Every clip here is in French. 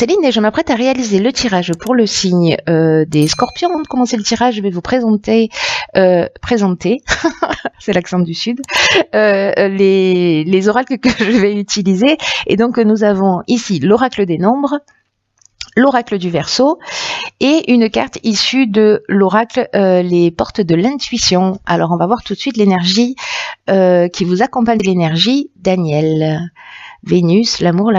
Céline et je m'apprête à réaliser le tirage pour le signe des Scorpions. Avant de commencer le tirage, je vais vous présenter, c'est l'accent du Sud, les oracles que je vais utiliser. Et donc nous avons ici l'oracle des nombres, l'oracle du Verseau et une carte issue de l'oracle les portes de l'intuition. Alors on va voir tout de suite l'énergie qui vous accompagne, l'énergie Daniel. Vénus, l'amour.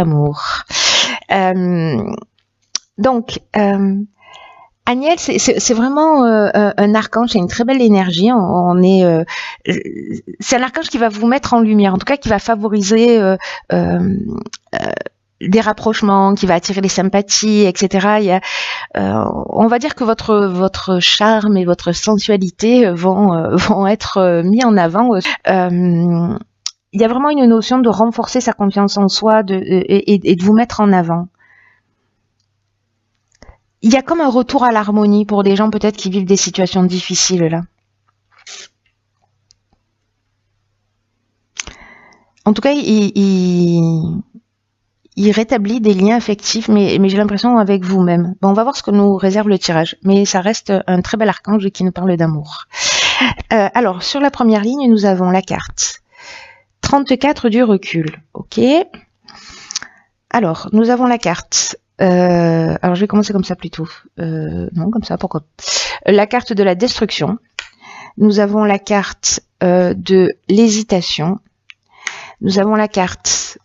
Donc, Aniel, c'est vraiment un archange, c'est une très belle énergie. C'est un archange qui va vous mettre en lumière, en tout cas qui va favoriser des rapprochements, qui va attirer les sympathies, etc. On va dire que votre charme et votre sensualité vont être mis en avant. Il y a vraiment une notion de renforcer sa confiance en soi et de vous mettre en avant. Il y a comme un retour à l'harmonie pour des gens peut-être qui vivent des situations difficiles là. En tout cas, il rétablit des liens affectifs, mais j'ai l'impression avec vous-même. Bon, on va voir ce que nous réserve le tirage, mais ça reste un très bel archange qui nous parle d'amour. Alors, sur la première ligne, nous avons la carte 34 du recul, ok. Alors, nous avons la carte. Alors, je vais commencer comme ça plutôt. Non, comme ça, pourquoi? La carte de la destruction. Nous avons la carte de l'hésitation. Nous avons la carte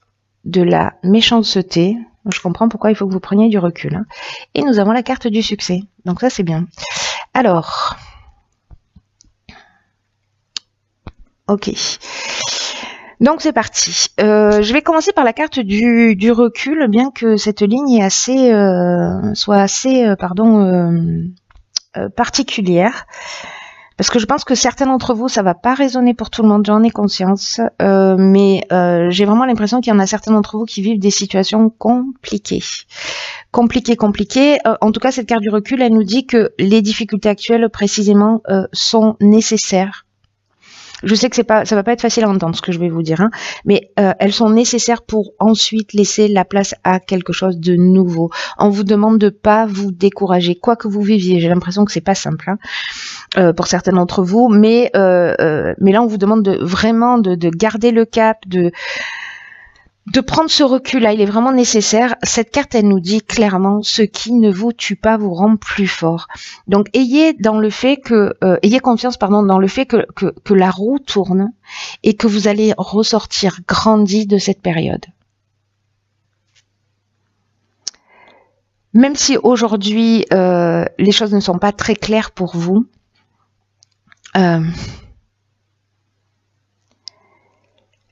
de la méchanceté. Je comprends pourquoi il faut que vous preniez du recul. Hein. Et nous avons la carte du succès. Donc ça, c'est bien. Alors, ok. Donc c'est parti. Je vais commencer par la carte du recul, bien que cette ligne est soit assez particulière, parce que je pense que certains d'entre vous, ça va pas résonner pour tout le monde, j'en ai conscience, mais j'ai vraiment l'impression qu'il y en a certains d'entre vous qui vivent des situations compliquées. En tout cas, cette carte du recul, elle nous dit que les difficultés actuelles, précisément, sont nécessaires. Je sais que ça va pas être facile à entendre ce que je vais vous dire, hein, mais elles sont nécessaires pour ensuite laisser la place à quelque chose de nouveau. On vous demande de pas vous décourager, quoi que vous viviez. J'ai l'impression que c'est pas simple hein, pour certains d'entre vous, mais là on vous demande vraiment de garder le cap, de prendre ce recul-là, il est vraiment nécessaire. Cette carte, elle nous dit clairement, ce qui ne vous tue pas vous rend plus fort. Donc, ayez confiance, dans le fait que la roue tourne et que vous allez ressortir grandi de cette période. Même si aujourd'hui, les choses ne sont pas très claires pour vous,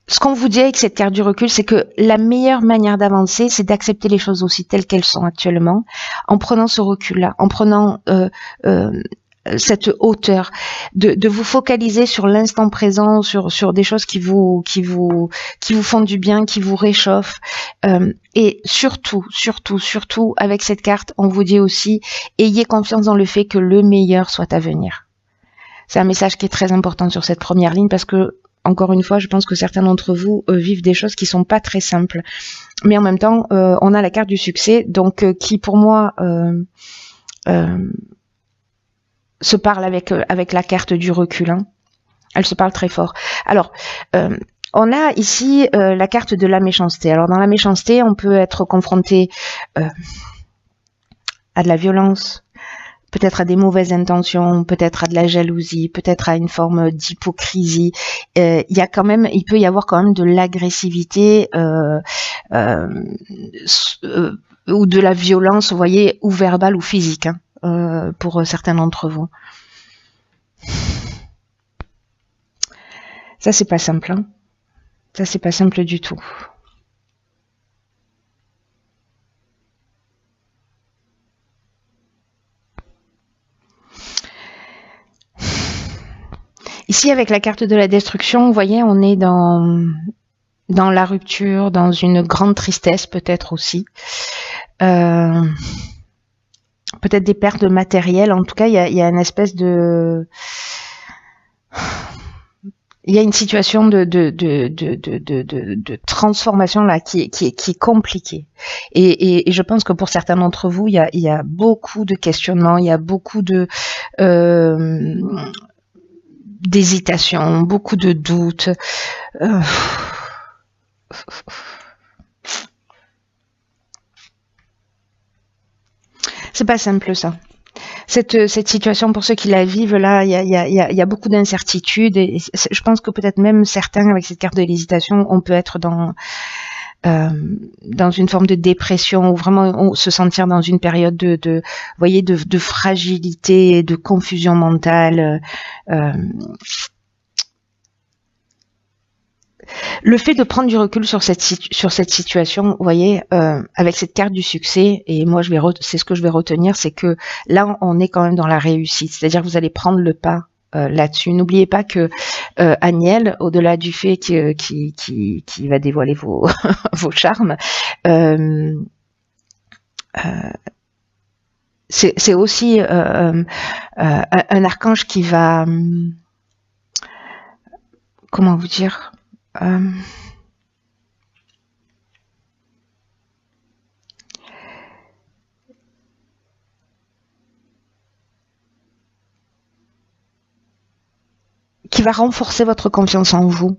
ce qu'on vous dit avec cette carte du recul, c'est que la meilleure manière d'avancer, c'est d'accepter les choses aussi telles qu'elles sont actuellement, en prenant ce recul-là, en prenant cette hauteur, de vous focaliser sur l'instant présent, sur des choses qui vous font du bien, qui vous réchauffent, et surtout, avec cette carte, on vous dit aussi, ayez confiance dans le fait que le meilleur soit à venir. C'est un message qui est très important sur cette première ligne parce que encore une fois, je pense que certains d'entre vous vivent des choses qui sont pas très simples. Mais en même temps, on a la carte du succès, donc qui pour moi se parle avec la carte du recul. Hein. Elle se parle très fort. Alors, on a ici la carte de la méchanceté. Alors dans la méchanceté, on peut être confronté à de la violence, peut-être à des mauvaises intentions, peut-être à de la jalousie, peut-être à une forme d'hypocrisie. Il peut y avoir quand même de l'agressivité ou de la violence, vous voyez, ou verbale ou physique, hein, pour certains d'entre vous. Ça, c'est pas simple. Hein. Ça, c'est pas simple du tout. Ici, avec la carte de la destruction, vous voyez, on est dans la rupture, dans une grande tristesse peut-être aussi. Peut-être des pertes de matériel. En tout cas, il y a une espèce de... il y a une situation de transformation là qui est compliquée. Et je pense que pour certains d'entre vous, il y a beaucoup de questionnements, il y a beaucoup d'hésitation, beaucoup de doutes. C'est pas simple ça. Cette situation, pour ceux qui la vivent, là, il y a beaucoup d'incertitudes. Et je pense que peut-être même certains, avec cette carte de l'hésitation, on peut être dans une forme de dépression ou vraiment se sentir dans une période vous voyez, de fragilité, de confusion mentale. Le fait de prendre du recul sur cette situation, vous voyez, avec cette carte du succès, et moi c'est ce que je vais retenir, c'est que là on est quand même dans la réussite, c'est-à-dire que vous allez prendre le pas là-dessus. N'oubliez pas que Aniel, au-delà du fait qui va dévoiler vos vos charmes, c'est aussi un archange qui va, comment vous dire, qui va renforcer votre confiance en vous.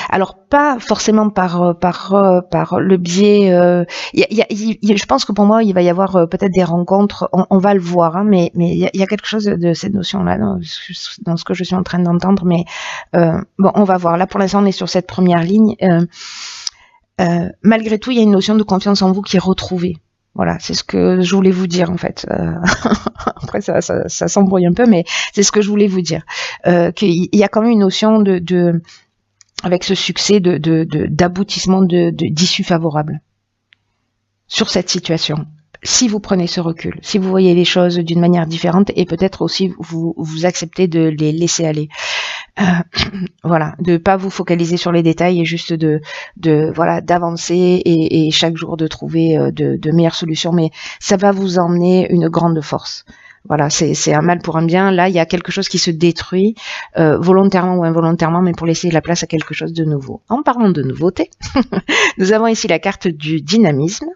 Alors pas forcément par le biais. Je pense que pour moi il va y avoir peut-être des rencontres. On va le voir, hein, mais il y a quelque chose de cette notion-là dans ce que je suis en train d'entendre. Mais bon, on va voir. Là pour l'instant on est sur cette première ligne. Malgré tout, il y a une notion de confiance en vous qui est retrouvée. Voilà, c'est ce que je voulais vous dire en fait. Après ça s'embrouille un peu, mais c'est ce que je voulais vous dire. Qu'il y a quand même une notion avec ce succès d'aboutissement d'issue favorable sur cette situation. Si vous prenez ce recul, si vous voyez les choses d'une manière différente et peut-être aussi vous acceptez de les laisser aller. Voilà, de pas vous focaliser sur les détails et juste voilà, d'avancer et chaque jour de trouver de meilleures solutions, mais ça va vous emmener une grande force. Voilà, c'est un mal pour un bien. Là, il y a quelque chose qui se détruit, volontairement ou involontairement, mais pour laisser la place à quelque chose de nouveau. En parlant de nouveauté, nous avons ici la carte du dynamisme,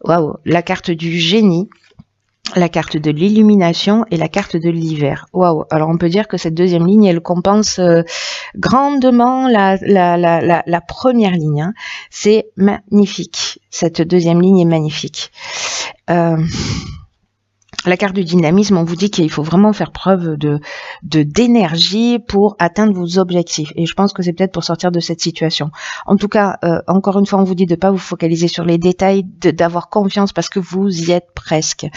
waouh, la carte du génie, la carte de l'illumination et la carte de l'hiver. Waouh! Alors on peut dire que cette deuxième ligne, elle compense grandement la première ligne. Hein. C'est magnifique. Cette deuxième ligne est magnifique. La carte du dynamisme, on vous dit qu'il faut vraiment faire preuve d'énergie pour atteindre vos objectifs. Et je pense que c'est peut-être pour sortir de cette situation. En tout cas, encore une fois, on vous dit de ne pas vous focaliser sur les détails, d'avoir confiance parce que vous y êtes presque.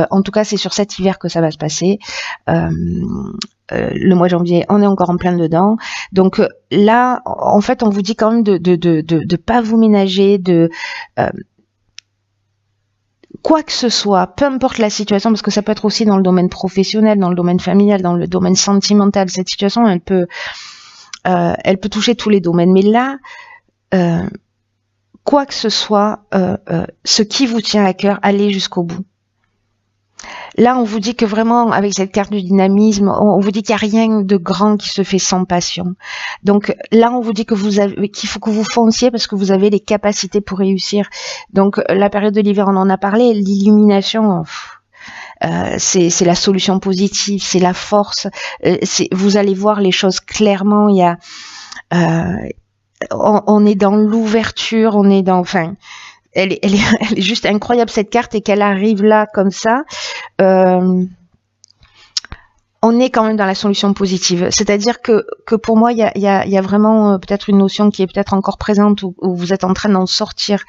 En tout cas, c'est sur cet hiver que ça va se passer. Le mois de janvier, on est encore en plein dedans. Donc là, en fait, on vous dit quand même de pas vous ménager, quoi que ce soit, peu importe la situation, parce que ça peut être aussi dans le domaine professionnel, dans le domaine familial, dans le domaine sentimental. Cette situation, elle peut toucher tous les domaines. Mais là, quoi que ce soit, ce qui vous tient à cœur, allez jusqu'au bout. Là, on vous dit que vraiment, avec cette carte du dynamisme, on vous dit qu'il n'y a rien de grand qui se fait sans passion. Donc là, on vous dit qu'il faut que vous fonciez parce que vous avez les capacités pour réussir. Donc la période de l'hiver, on en a parlé, l'illumination, c'est la solution positive, c'est la force. Vous allez voir les choses clairement. Il y a, on est dans l'ouverture, on est dans, enfin. Elle est juste incroyable cette carte et qu'elle arrive là comme ça. On est quand même dans la solution positive. C'est-à-dire que pour moi, il y a vraiment peut-être une notion qui est peut-être encore présente où vous êtes en train d'en sortir,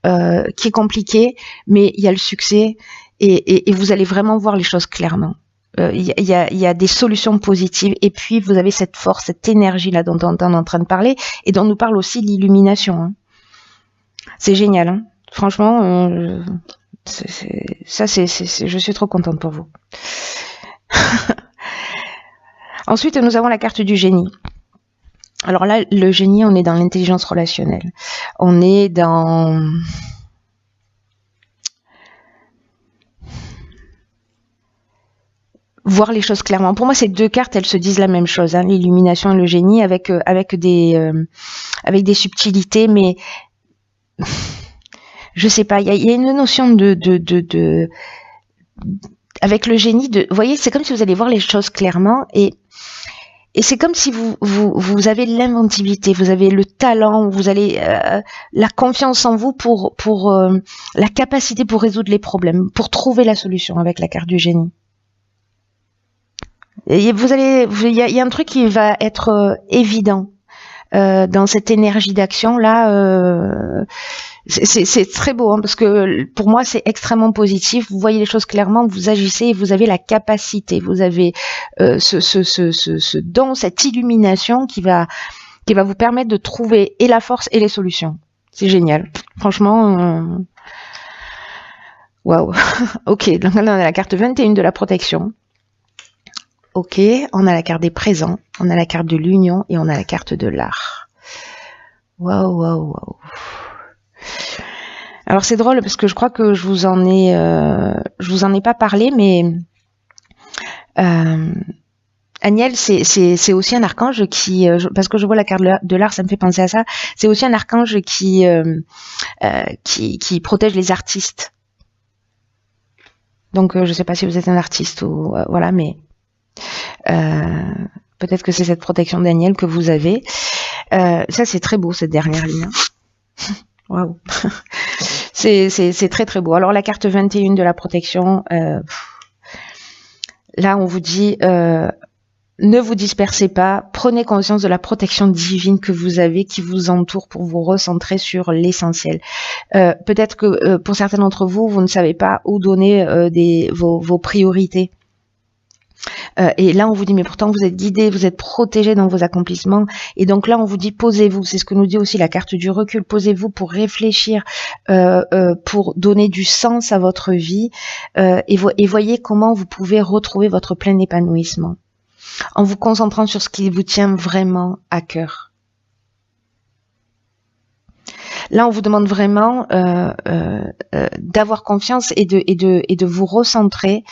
qui est compliquée, mais il y a le succès et vous allez vraiment voir les choses clairement. Il y a des solutions positives et puis vous avez cette force, cette énergie là dont on est en train de parler et dont nous parle aussi l'illumination. Hein. C'est génial, hein. Franchement, je suis trop contente pour vous. Ensuite, nous avons la carte du génie. Alors là, le génie, on est dans l'intelligence relationnelle. On est dans... voir les choses clairement. Pour moi, ces deux cartes, elles se disent la même chose, hein, l'illumination et le génie, avec des subtilités, mais je sais pas, il y a une notion de avec le génie, vous voyez, c'est comme si vous allez voir les choses clairement, et c'est comme si vous avez l'inventivité, vous avez le talent, vous avez la confiance en vous pour la capacité pour résoudre les problèmes, pour trouver la solution avec la carte du génie. Et il y a un truc qui va être évident dans cette énergie d'action là. C'est très beau, hein, parce que pour moi c'est extrêmement positif. Vous voyez les choses clairement, vous agissez et vous avez la capacité, vous avez ce don, cette illumination qui va vous permettre de trouver et la force et les solutions. C'est génial, franchement. Waouh. Ok, donc là on a la carte 21 de la protection. Ok, on a la carte des présents, on a la carte de l'union et on a la carte de l'art. Waouh, waouh, waouh. Alors c'est drôle parce que je crois que je vous en ai pas parlé, mais Aniel, c'est aussi un archange qui, parce que je vois la carte de l'art, ça me fait penser à ça. C'est aussi un archange qui protège les artistes. Donc je sais pas si vous êtes un artiste ou voilà, mais peut-être que c'est cette protection d'Aniel que vous avez. Ça c'est très beau cette dernière ligne. Waouh. C'est très très beau. Alors la carte 21 de la protection, là on vous dit ne vous dispersez pas, prenez conscience de la protection divine que vous avez, qui vous entoure pour vous recentrer sur l'essentiel. Peut-être que pour certains d'entre vous, vous ne savez pas où donner vos priorités. Et là, on vous dit, mais pourtant, vous êtes guidé, vous êtes protégé dans vos accomplissements. Et donc là, on vous dit, posez-vous. C'est ce que nous dit aussi la carte du recul. Posez-vous pour réfléchir, pour donner du sens à votre vie. Et voyez comment vous pouvez retrouver votre plein épanouissement en vous concentrant sur ce qui vous tient vraiment à cœur. Là, on vous demande vraiment d'avoir confiance et de vous recentrer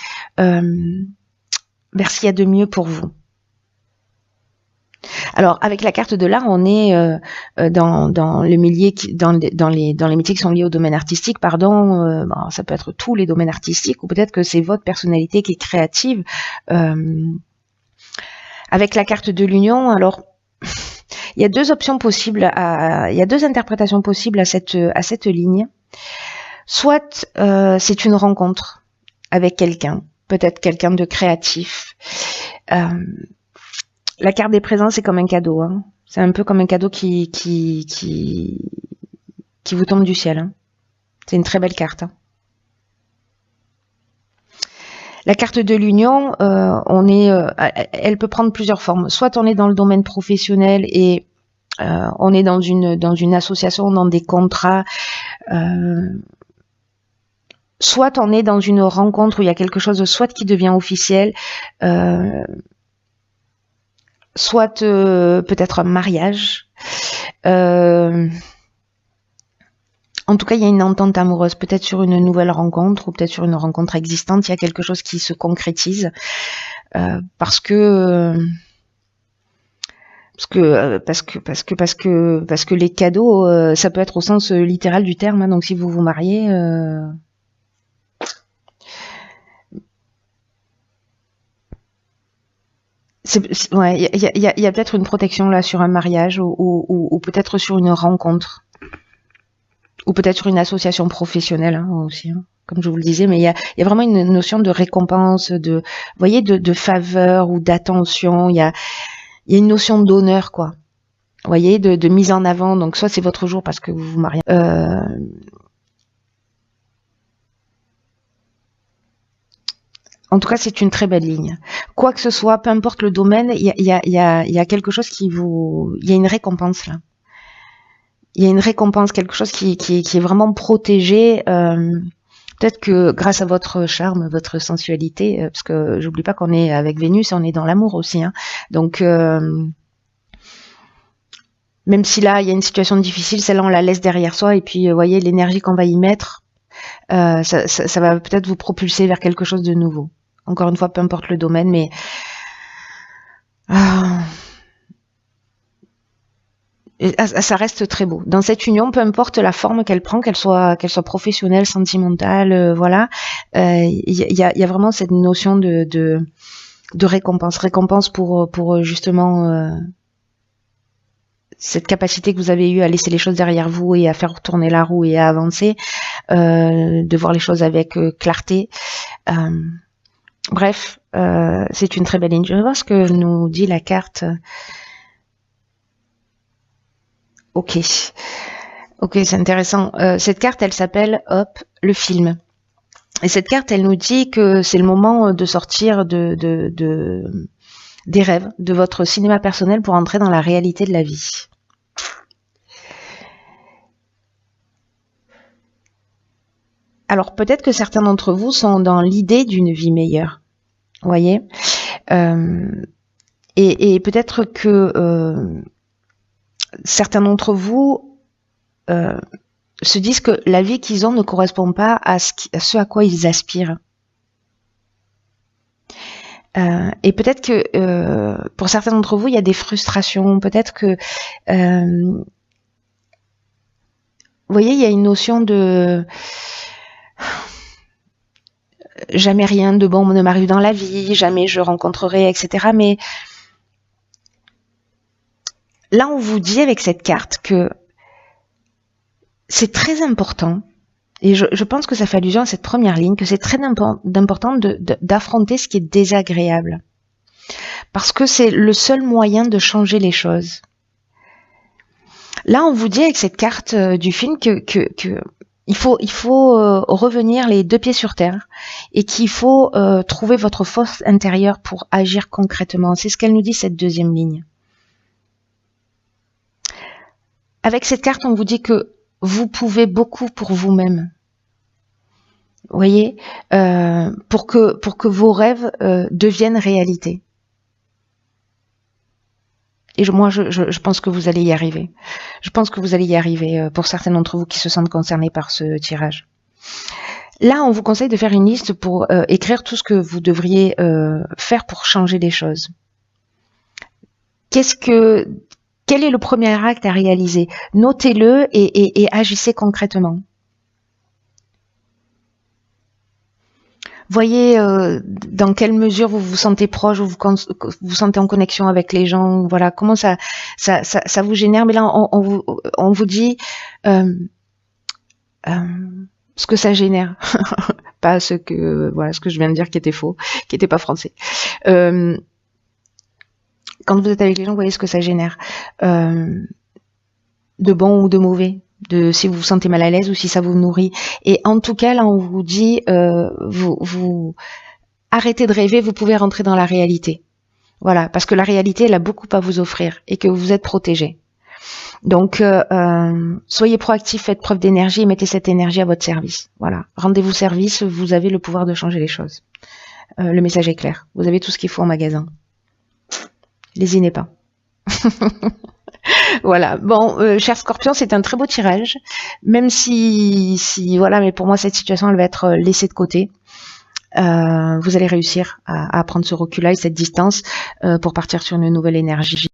vers ce qu'il y a de mieux pour vous. Alors, avec la carte de l'art, on est dans les métiers qui sont liés au domaine artistique, pardon. Bon, ça peut être tous les domaines artistiques, ou peut-être que c'est votre personnalité qui est créative. Avec la carte de l'union, alors il y a deux options possibles, il y a deux interprétations possibles à cette ligne. Soit c'est une rencontre avec quelqu'un, peut-être quelqu'un de créatif. La carte des présents, c'est comme un cadeau. Hein. C'est un peu comme un cadeau qui vous tombe du ciel. Hein. C'est une très belle carte. Hein. La carte de l'union, elle peut prendre plusieurs formes. Soit on est dans le domaine professionnel et on est dans une association, dans des contrats. Soit on est dans une rencontre où il y a quelque chose de soit qui devient officiel, soit peut-être un mariage. En tout cas, il y a une entente amoureuse, peut-être sur une nouvelle rencontre ou peut-être sur une rencontre existante. Il y a quelque chose qui se concrétise parce que les cadeaux, ça peut être au sens littéral du terme. Hein, donc, si vous vous mariez, ouais, il y a peut-être une protection là sur un mariage ou peut-être sur une rencontre. Ou peut-être sur une association professionnelle hein, aussi, hein, comme je vous le disais, mais il y a vraiment une notion de récompense, vous voyez, de faveur ou d'attention. Il y a une notion d'honneur, quoi. Vous voyez, de mise en avant. Donc soit c'est votre jour parce que vous vous mariez. En tout cas, c'est une très belle ligne. Quoi que ce soit, peu importe le domaine, il y a quelque chose il y a une récompense là. Il y a une récompense, quelque chose qui est vraiment protégé. Peut-être que grâce à votre charme, votre sensualité, parce que j'oublie pas qu'on est avec Vénus et on est dans l'amour aussi. Hein. Donc, même si là, il y a une situation difficile, celle-là, on la laisse derrière soi. Et puis, vous voyez, l'énergie qu'on va y mettre, ça va peut-être vous propulser vers quelque chose de nouveau. Encore une fois, peu importe le domaine, mais ça reste très beau. Dans cette union, peu importe la forme qu'elle prend, qu'elle soit professionnelle, sentimentale, voilà, il y a vraiment cette notion de récompense pour justement cette capacité que vous avez eue à laisser les choses derrière vous et à faire tourner la roue et à avancer, de voir les choses avec clarté. Bref, c'est une très belle ligne. Je vais voir ce que nous dit la carte. Ok, c'est intéressant. Cette carte, elle s'appelle, hop, le film. Et cette carte, elle nous dit que c'est le moment de sortir des rêves, de votre cinéma personnel pour entrer dans la réalité de la vie. Alors peut-être que certains d'entre vous sont dans l'idée d'une vie meilleure, vous voyez, et peut-être que certains d'entre vous se disent que la vie qu'ils ont ne correspond pas à ce à quoi ils aspirent. Et peut-être que pour certains d'entre vous, il y a des frustrations. Peut-être que, vous voyez, il y a une notion de jamais rien de bon ne m'arrive dans la vie, jamais je rencontrerai, etc. Mais là, on vous dit avec cette carte que c'est très important, et je pense que ça fait allusion à cette première ligne, que c'est très important d'affronter ce qui est désagréable. Parce que c'est le seul moyen de changer les choses. Là, on vous dit avec cette carte du film que il faut revenir les deux pieds sur terre et qu'il faut trouver votre force intérieure pour agir concrètement. C'est ce qu'elle nous dit, cette deuxième ligne. Avec cette carte, on vous dit que vous pouvez beaucoup pour vous-même. Vous voyez, pour que vos rêves deviennent réalité. Et moi, je pense que vous allez y arriver. Je pense que vous allez y arriver pour certains d'entre vous qui se sentent concernés par ce tirage. Là, on vous conseille de faire une liste pour écrire tout ce que vous devriez faire pour changer les choses. Quel est le premier acte à réaliser? Notez-le et agissez concrètement. Voyez dans quelle mesure vous vous sentez proche, vous vous sentez en connexion avec les gens, voilà, comment ça vous génère. Mais là, on vous dit ce que ça génère, pas ce que je viens de dire qui était faux, qui était pas français. Quand vous êtes avec les gens, vous voyez ce que ça génère, de bon ou de mauvais, de si vous vous sentez mal à l'aise ou si ça vous nourrit. Et en tout cas, là, on vous dit, vous arrêtez de rêver, vous pouvez rentrer dans la réalité. Voilà, parce que la réalité, elle a beaucoup à vous offrir et que vous êtes protégé. Donc, soyez proactif, faites preuve d'énergie et mettez cette énergie à votre service. Voilà, rendez-vous service, vous avez le pouvoir de changer les choses. Le message est clair, vous avez tout ce qu'il faut en magasin. Lésinez pas. Voilà, bon, cher Scorpion, c'est un très beau tirage, même si voilà, mais pour moi cette situation elle va être laissée de côté. Vous allez réussir à prendre ce recul-là et cette distance pour partir sur une nouvelle énergie.